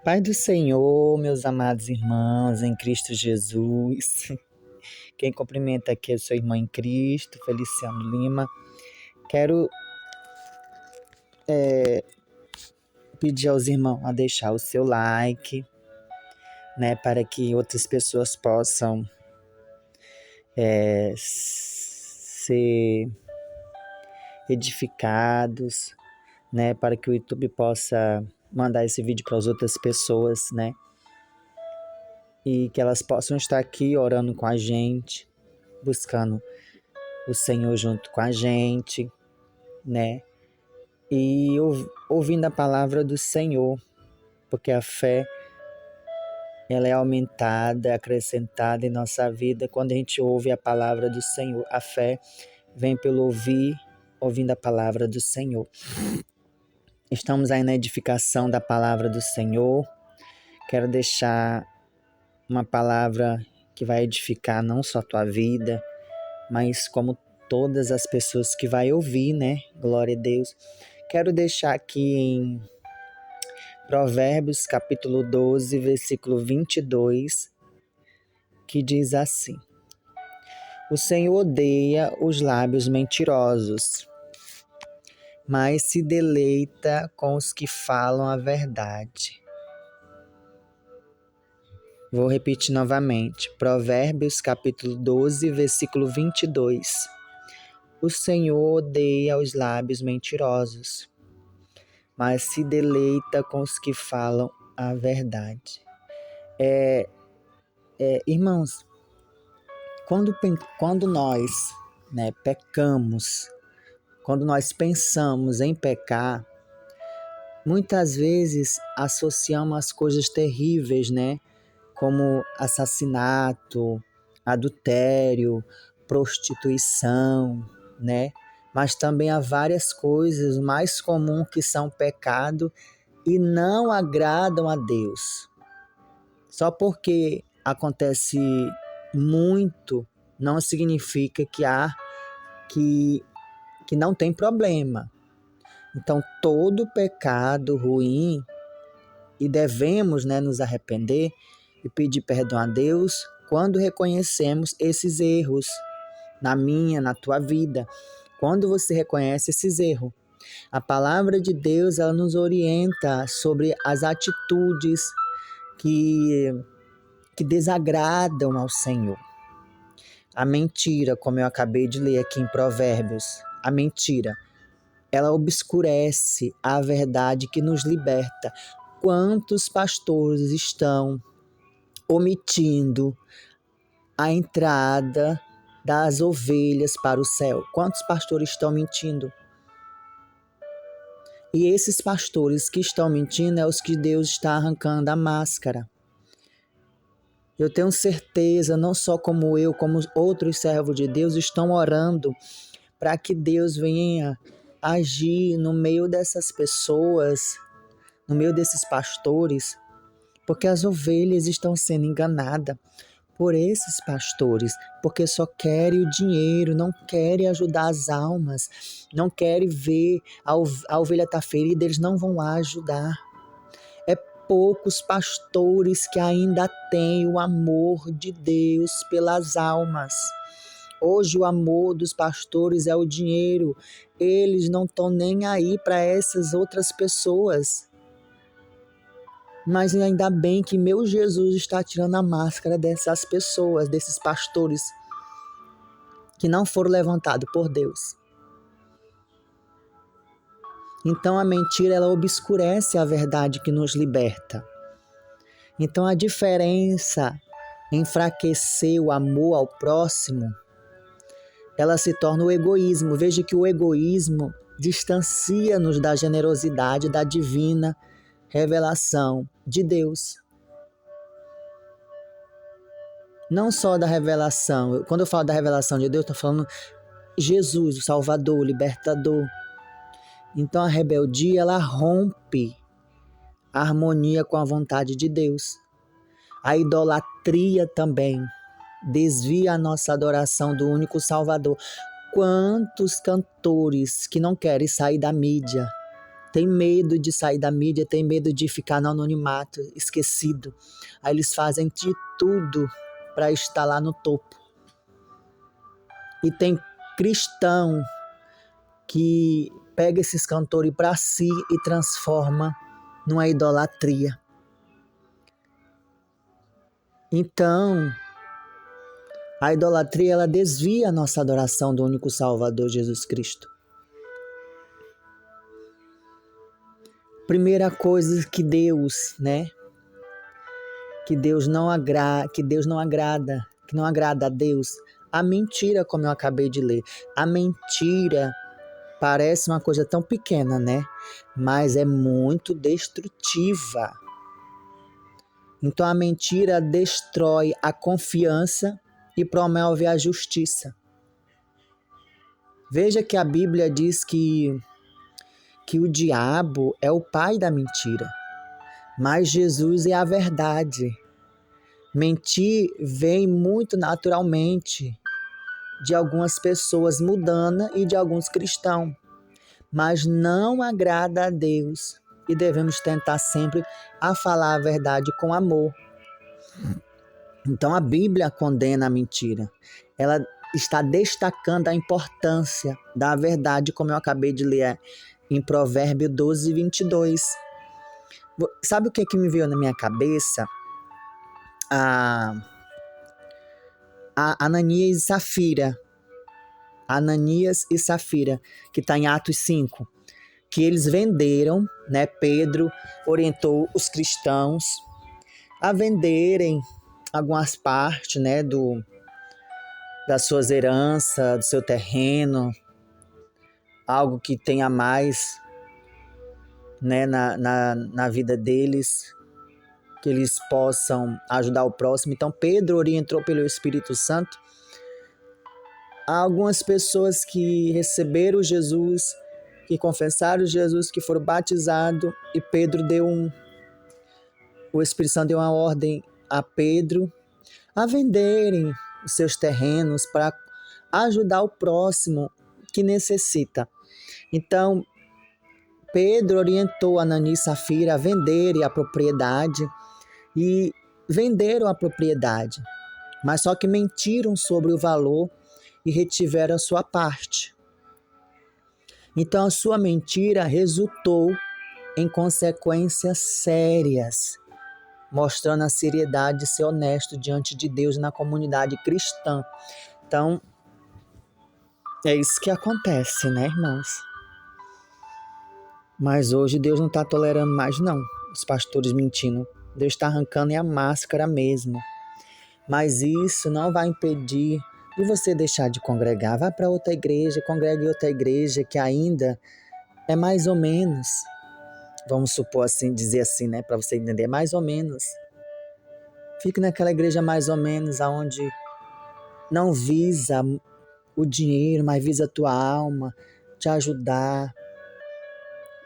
Pai do Senhor, meus amados irmãos em Cristo Jesus. Quem cumprimenta aqui é o seu irmão em Cristo, Feliciano Lima. Quero pedir aos irmãos a deixar o seu like, para que outras pessoas possam ser edificados, para que o YouTube possa mandar esse vídeo para as outras pessoas, e que elas possam estar aqui orando com a gente, buscando o Senhor junto com a gente, e ouvindo a palavra do Senhor, porque a fé ela é aumentada, acrescentada em nossa vida quando a gente ouve a palavra do Senhor. A fé vem pelo ouvindo a palavra do Senhor. Estamos aí na edificação da palavra do Senhor. Quero deixar uma palavra que vai edificar não só a tua vida, mas como todas as pessoas que vai ouvir, Glória a Deus. Quero deixar aqui em Provérbios capítulo 12, versículo 22, que diz assim: O Senhor odeia os lábios mentirosos, mas se deleita com os que falam a verdade. Vou repetir novamente. Provérbios capítulo 12, versículo 22. O Senhor odeia os lábios mentirosos, mas se deleita com os que falam a verdade. Irmãos, quando nós pecamos, quando nós pensamos em pecar, muitas vezes associamos as coisas terríveis, como assassinato, adultério, prostituição, mas também há várias coisas mais comuns que são pecado e não agradam a Deus. Só porque acontece muito não significa que não tem problema. Então todo pecado ruim, e devemos nos arrepender e pedir perdão a Deus quando reconhecemos esses erros na tua vida. Quando você reconhece esses erros, a palavra de Deus ela nos orienta sobre as atitudes que desagradam ao Senhor. A mentira, como eu acabei de ler aqui em Provérbios, a mentira, ela obscurece a verdade que nos liberta. Quantos pastores estão omitindo a entrada das ovelhas para o céu? Quantos pastores estão mentindo? E esses pastores que estão mentindo é os que Deus está arrancando a máscara. Eu tenho certeza, não só como eu, como outros servos de Deus estão orando para que Deus venha agir no meio dessas pessoas, no meio desses pastores, porque as ovelhas estão sendo enganadas por esses pastores, porque só querem o dinheiro, não querem ajudar as almas, não querem ver a ovelha estar ferida, eles não vão lá ajudar. É poucos pastores que ainda têm o amor de Deus pelas almas. Hoje o amor dos pastores é o dinheiro, eles não estão nem aí para essas outras pessoas. Mas ainda bem que meu Jesus está tirando a máscara dessas pessoas, desses pastores que não foram levantados por Deus. Então a mentira ela obscurece a verdade que nos liberta. Então a diferença em enfraquecer o amor ao próximo, ela se torna o egoísmo. Veja que o egoísmo distancia-nos da generosidade, da divina revelação de Deus. Não só da revelação. Quando eu falo da revelação de Deus, estou falando Jesus, o Salvador, o Libertador. Então a rebeldia, ela rompe a harmonia com a vontade de Deus. A idolatria também desvia a nossa adoração do único Salvador. Quantos cantores que não querem sair da mídia, tem medo de sair da mídia, tem medo de ficar no anonimato, esquecido. Aí eles fazem de tudo para estar lá no topo. E tem cristão que pega esses cantores para si e transforma numa idolatria. Então, a idolatria, ela desvia a nossa adoração do único Salvador, Jesus Cristo. Primeira coisa que Deus, que não agrada, que não agrada a Deus, a mentira, como eu acabei de ler. A mentira parece uma coisa tão pequena, mas é muito destrutiva. Então a mentira destrói a confiança e promove a justiça. Veja que a Bíblia diz que o diabo é o pai da mentira, mas Jesus é a verdade. Mentir vem muito naturalmente de algumas pessoas mudando e de alguns cristãos, mas não agrada a Deus e devemos tentar sempre a falar a verdade com amor. Então a Bíblia condena a mentira. Ela está destacando a importância da verdade, como eu acabei de ler em Provérbios 12, 22. Sabe o que me veio na minha cabeça? A Ananias e Safira. Ananias e Safira, que está em Atos 5. Que eles venderam, Pedro orientou os cristãos a venderem algumas partes, das suas heranças, do seu terreno, algo que tenha mais, na vida deles, que eles possam ajudar o próximo. Então Pedro orientou pelo Espírito Santo a algumas pessoas que receberam Jesus, que confessaram Jesus, que foram batizados, e Pedro o Espírito Santo deu uma ordem a Pedro a venderem os seus terrenos para ajudar o próximo que necessita. Então, Pedro orientou Ananias e Safira a venderem a propriedade e venderam a propriedade, mas só que mentiram sobre o valor e retiveram a sua parte. Então, a sua mentira resultou em consequências sérias, mostrando a seriedade de ser honesto diante de Deus na comunidade cristã. Então, é isso que acontece, irmãos? Mas hoje Deus não está tolerando mais, não, os pastores mentindo. Deus está arrancando a máscara mesmo. Mas isso não vai impedir de você deixar de congregar. Vá para outra igreja, congregue em outra igreja que ainda é mais ou menos. Vamos supor assim, dizer assim, para você entender, mais ou menos. Fique naquela igreja mais ou menos, aonde não visa o dinheiro, mas visa a tua alma, te ajudar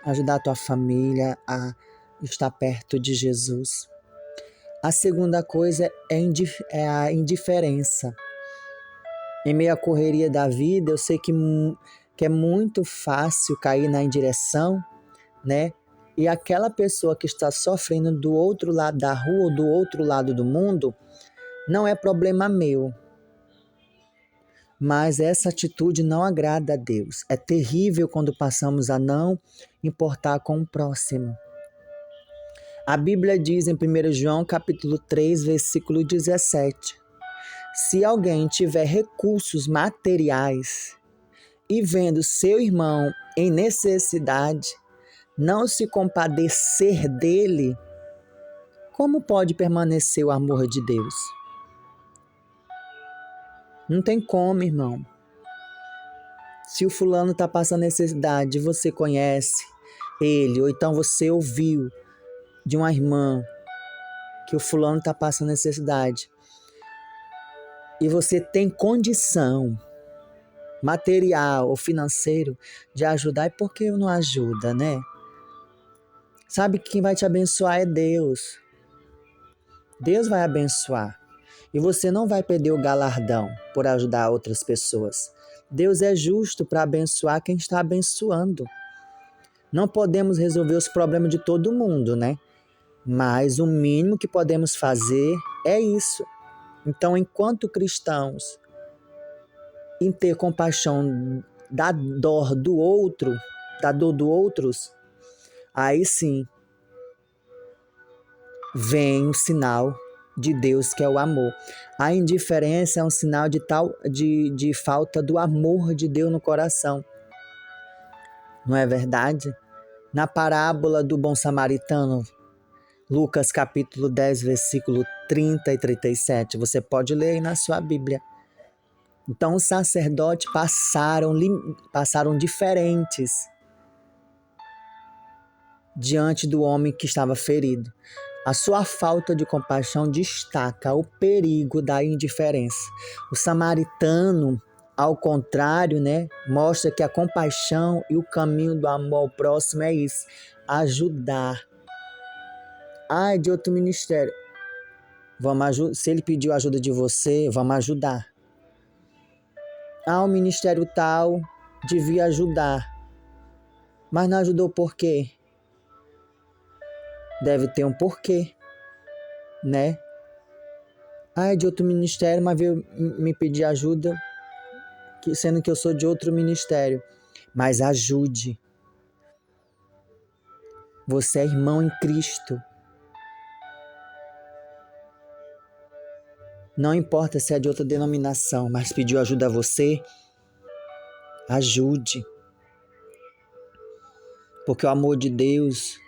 a tua família a estar perto de Jesus. A segunda coisa é a indiferença. Em meio à correria da vida, eu sei que é muito fácil cair na indireção, E aquela pessoa que está sofrendo do outro lado da rua ou do outro lado do mundo, não é problema meu. Mas essa atitude não agrada a Deus. É terrível quando passamos a não importar com o próximo. A Bíblia diz em 1 João capítulo 3, versículo 17. Se alguém tiver recursos materiais e vendo seu irmão em necessidade, não se compadecer dele, como pode permanecer o amor de Deus? Não tem como, irmão. Se o fulano está passando necessidade, você conhece ele, ou então você ouviu de uma irmã que o fulano está passando necessidade, e você tem condição material ou financeiro de ajudar, e por que não ajuda, Sabe que quem vai te abençoar é Deus. Deus vai abençoar. E você não vai perder o galardão por ajudar outras pessoas. Deus é justo para abençoar quem está abençoando. Não podemos resolver os problemas de todo mundo, né? Mas o mínimo que podemos fazer é isso. Então, enquanto cristãos, em ter compaixão da dor do outro, da dor dos outros, aí sim vem o sinal de Deus, que é o amor. A indiferença é um sinal de falta do amor de Deus no coração. Não é verdade? Na parábola do bom samaritano, Lucas capítulo 10, versículo 30 e 37, você pode ler aí na sua Bíblia. Então os sacerdotes passaram diferentes diante do homem que estava ferido. A sua falta de compaixão destaca o perigo da indiferença. O samaritano, ao contrário, né, mostra que a compaixão e o caminho do amor ao próximo é isso, ajudar. Ah, é de outro ministério. Se ele pediu ajuda de você, vamos ajudar. Ah, o ministério tal devia ajudar, mas não ajudou por quê? Deve ter um porquê, né? Ah, é de outro ministério, mas veio me pedir ajuda, sendo que eu sou de outro ministério. Mas ajude. Você é irmão em Cristo. Não importa se é de outra denominação, mas pediu ajuda a você, ajude. Porque o amor de Deus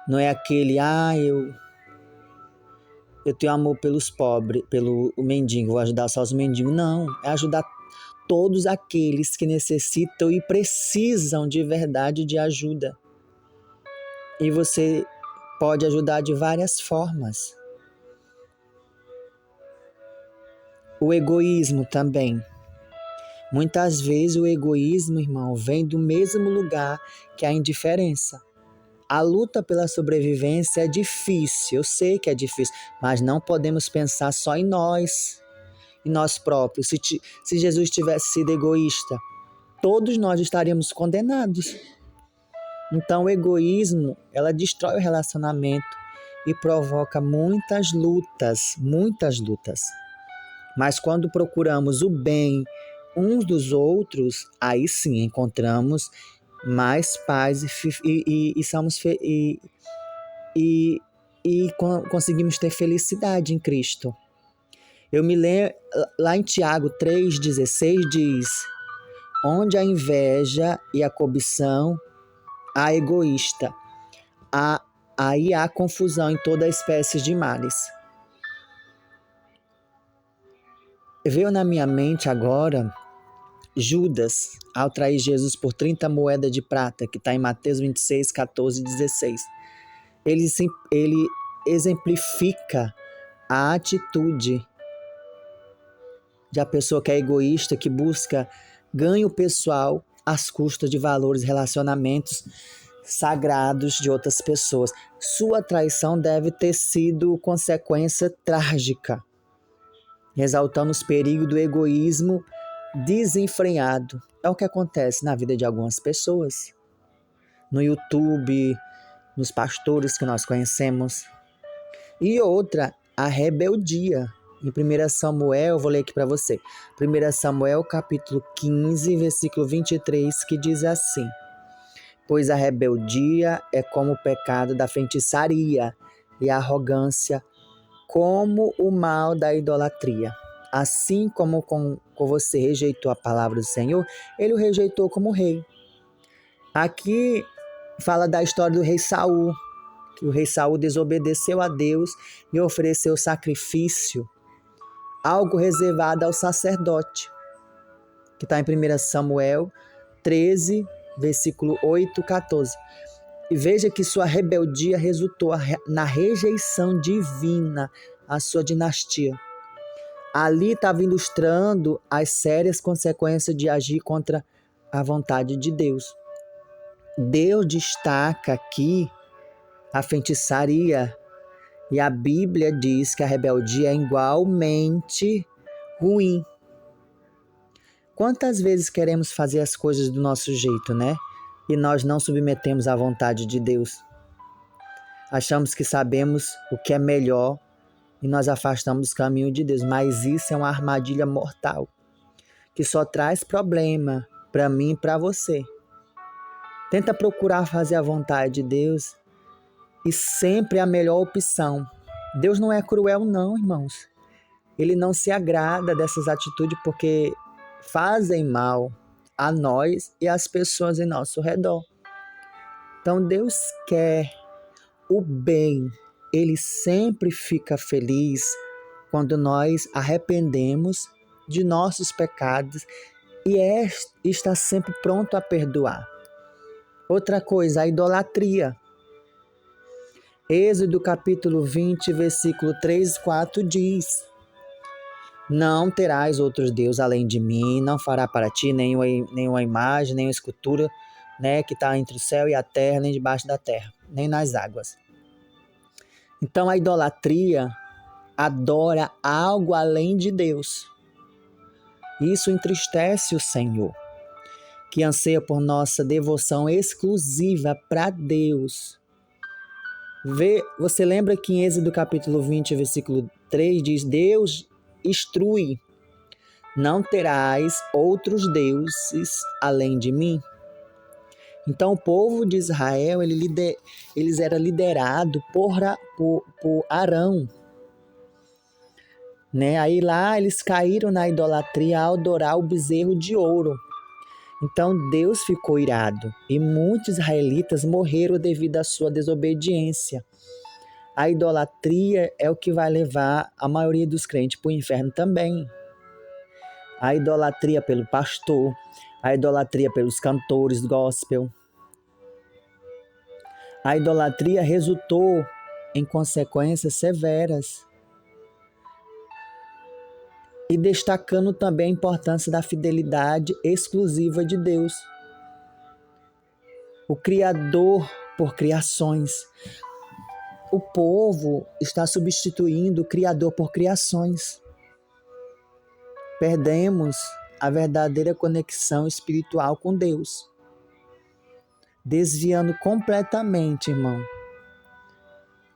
não é aquele, eu tenho amor pelos pobres, pelo mendigo, vou ajudar só os mendigos. Não, é ajudar todos aqueles que necessitam e precisam de verdade de ajuda. E você pode ajudar de várias formas. O egoísmo também. Muitas vezes o egoísmo, irmão, vem do mesmo lugar que a indiferença. A luta pela sobrevivência é difícil, eu sei que é difícil, mas não podemos pensar só em nós próprios. Se Jesus tivesse sido egoísta, todos nós estaríamos condenados. Então o egoísmo, ela destrói o relacionamento e provoca muitas lutas. Mas quando procuramos o bem uns dos outros, aí sim encontramos mais paz e conseguimos ter felicidade em Cristo. Eu me lembro, lá em Tiago 3,16 diz: onde a inveja e a cobição, a egoísta, aí há confusão em toda espécie de males. Veio na minha mente agora Judas, ao trair Jesus por 30 moedas de prata, que está em Mateus 26, 14 e 16. Ele exemplifica a atitude de a pessoa que é egoísta, que busca ganho pessoal às custas de valores, relacionamentos sagrados de outras pessoas. Sua traição deve ter sido consequência trágica, exaltando os perigos do egoísmo desenfreado. É o que acontece na vida de algumas pessoas. No YouTube, nos pastores que nós conhecemos. E outra, a rebeldia. Em 1 Samuel, vou ler aqui para você. 1 Samuel, capítulo 15, versículo 23, que diz assim: pois a rebeldia é como o pecado da feitiçaria, e a arrogância como o mal da idolatria. Assim como com você rejeitou a palavra do Senhor, ele o rejeitou como rei. Aqui fala da história do rei Saul, que o rei Saul desobedeceu a Deus e ofereceu sacrifício, algo reservado ao sacerdote, que está em 1 Samuel 13, versículo 8 e 14. E veja que sua rebeldia resultou na rejeição divina à sua dinastia. Ali estava ilustrando as sérias consequências de agir contra a vontade de Deus. Deus destaca aqui a feitiçaria, e a Bíblia diz que a rebeldia é igualmente ruim. Quantas vezes queremos fazer as coisas do nosso jeito, né? e nós não submetemos à vontade de Deus. Achamos que sabemos o que é melhor e nós afastamos do caminho de Deus, mas isso é uma armadilha mortal, que só traz problema para mim e para você. Tenta procurar fazer a vontade de Deus e sempre a melhor opção. Deus não é cruel não, irmãos. Ele não se agrada dessas atitudes porque fazem mal a nós e às pessoas em nosso redor. Então Deus quer o bem. Ele sempre fica feliz quando nós arrependemos de nossos pecados e está sempre pronto a perdoar. Outra coisa, a idolatria. Êxodo capítulo 20, versículo 3 e 4 diz: Não terás outros deuses além de mim, não fará para ti nenhuma imagem, nenhuma escultura, né, que está entre o céu e a terra, nem debaixo da terra, nem nas águas. Então a idolatria adora algo além de Deus. Isso entristece o Senhor, que anseia por nossa devoção exclusiva para Deus. Você lembra que em Êxodo capítulo 20, versículo 3 diz: Deus instrui, não terás outros deuses além de mim. Então o povo de Israel, eles eram liderados por Arão. Né? Aí lá eles caíram na idolatria ao adorar o bezerro de ouro. Então Deus ficou irado e muitos israelitas morreram devido à sua desobediência. A idolatria é o que vai levar a maioria dos crentes para o inferno também. A idolatria pelo pastor, a idolatria pelos cantores gospel. A idolatria resultou em consequências severas. E destacando também a importância da fidelidade exclusiva de Deus. O Criador por criações. O povo está substituindo o Criador por criações. Perdemos a verdadeira conexão espiritual com Deus. Desviando completamente, irmão,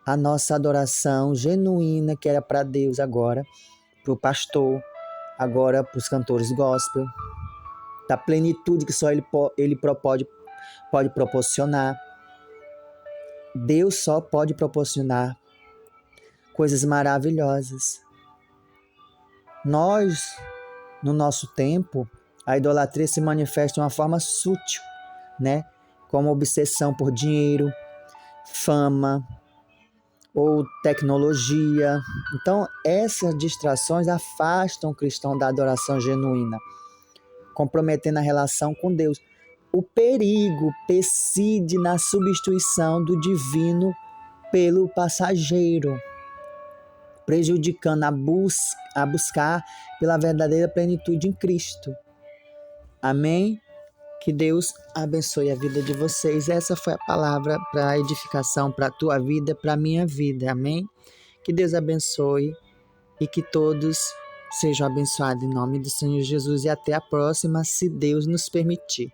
a nossa adoração genuína que era para Deus agora, para o pastor, agora para os cantores gospel, da plenitude que só ele pode proporcionar. Deus só pode proporcionar coisas maravilhosas. Nós, no nosso tempo, a idolatria se manifesta de uma forma sutil, né? Como obsessão por dinheiro, fama ou tecnologia. Então, essas distrações afastam o cristão da adoração genuína, comprometendo a relação com Deus. O perigo persiste na substituição do divino pelo passageiro, prejudicando a buscar pela verdadeira plenitude em Cristo. Amém? Que Deus abençoe a vida de vocês. Essa foi a palavra para edificação para a tua vida, para a minha vida. Amém? Que Deus abençoe e que todos sejam abençoados em nome do Senhor Jesus. E até a próxima, se Deus nos permitir.